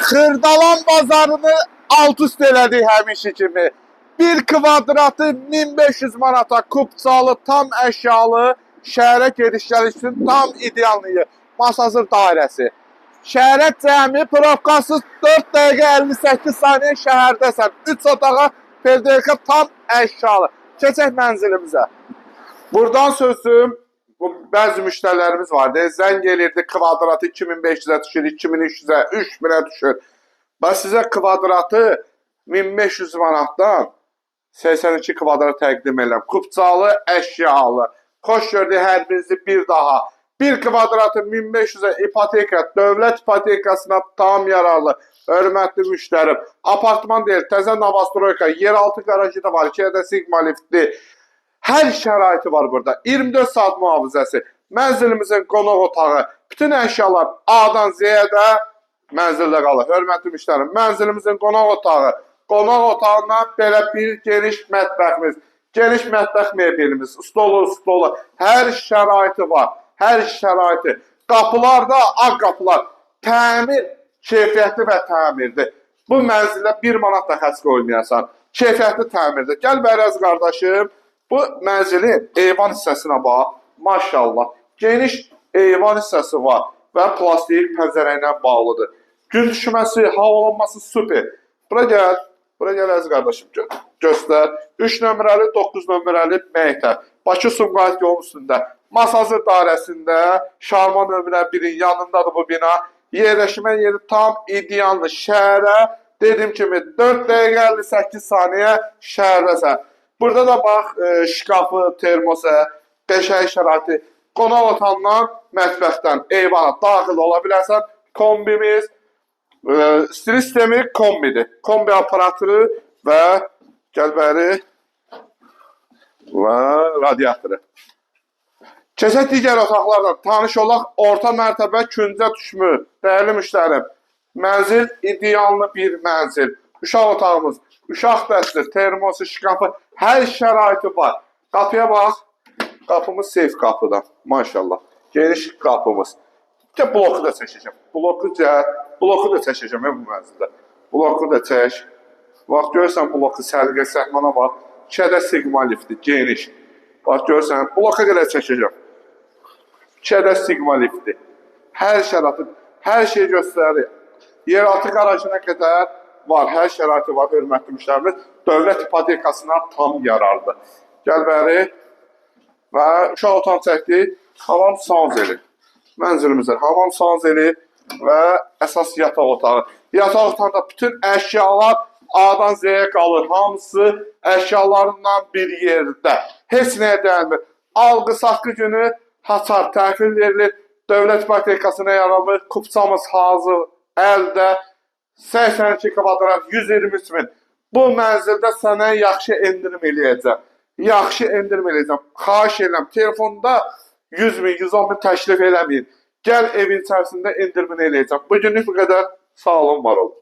Xırdalan bazarını alt üst elədik həmişə kimi. Bir kvadratı 1500 manata kubçalı, tam əşyalı, şəhərə gedişlər üçün tam idealıyı. Masazır dairəsi. Şəhərə cəmi provkasız 4 dəqiqə 58 saniyə şəhərdəsən. 3 otağa PDK tam əşyalı. Keçək mənzilimizə. Buradan sözüm, bəzi müştərilərimiz vardı. Zəng gelirdi, kvadratı 2500'ə düşür, 2300'ə, 3000'ə düşür. Ben sizə kvadratı 1500 manatdan 82 kvadrat təqdim edirəm. Kubçalı, əşyalı. Xoş gördük hər birinizi bir daha. Bir kvadratı 1500'ə ipoteka, dövlət ipotekasına tam yararlı. Hörmətli müştərim. Apartman deyil, təzə Novostroyka, yeraltı garajı da var, 2 ədəd Sigma liftli. Hər şəraiti var burada. 24 saat mühafizəsi. Mənzilimizin qonaq otağı, bütün əşyalar A'dan Z'yə də mənzildə qalır. Hörmətli müştərim, mənzilimizin qonaq otağı. Qonaq otağından belə bir geniş mətbəximiz, geniş mətbəx mebelimiz, stolu, hər şəraiti var. Hər şəraiti. Qapılar da ağ qapılar. Təmir keyfiyyətli və təmirdir. Bu mənzilə 1 manat da xərc qoymayasan. Keyfiyyətli təmirdir. Gəl bərəz qardaşım, bu mənzilin eyvan hissəsinə bax. Maşallah. Geniş eyvan hissəsi var və plastik pəncərə ilə bağlıdır. Gün düşməsi, havalanması super. Bura gəl əziz qardaşım, göstər. 3 nömrəli, 9 nömrəli məktəb. Bakı Sumqayıt yolun üstündə. Masazır dairəsində, Şarma nömrə 1'in yanındadır bu bina. Yerləşmə yeri tam ideallı. Şəhərə, dediyim kimi 4 dəqiqə 58 saniyə şəhərdəsən. Burada da bax, şkafı, termosa, qəşəng şəraiti. Qonaq otağından, mətbəxdən, eyvana daxil ola bilərsən. Kombimiz, stil sistemi kombidir. Kombi aparatı və gəl bəri və radiatoru. Keçək digər otaqlardan tanış olaq. Orta mərtəbə küncə düşmür. Dəyərli müştərim, mənzil ideallı bir mənzil. Uşaq otağımız, uşaq dəstə, termosu, şkafı, hər şəraiti var. Qapıya bax, qapımız seyf qapıdan. Maşallah. Geniş qapımız. Bloku da çəkəcəm. Bloku da çəkəcəm bu mənzildə. Bloku da çək. Bax, görürsən bloku səliqə səhmana bax. 2 ədəd Sigma lifti, geniş. Bax, görürsən, bloka qədər çəkəcəm. 2 ədəd Sigma lifti. Hər şəraiti, hər şey göstərir. Yeraltı qarajına qədər var, hər şəraiti var, hörmətli müştərimiz. Dövlət ipotekasına tam yararlı. Gəl bəri və uşaq otaq çəkdik. Hamam sanzeli. Mənzilimizdə hamam sanzeli və əsas yataq otağı. Yataq otağında bütün əşyalar A'dan Z'yə qalır. Hamısı əşyalarından bir yerdə. Heç nəyə dəyilmir. Alqı-satqı günü hasar təhvil verilir. Dövlət ipotekasına yararlı. Kupçamız hazır. Əldə 82 kvadrat 123 min. Bu mənzildə sənə yaxşı endirim eləyəcəm. Yaxşı endirim eləyəcəm. Xahiş edirəm. Telefonda 100 min, 110 min təklif eləməyin. Gəl evin içərisində endirimini eləyəcəm. Bugünlük bu qədər. Sağ olun, var olun.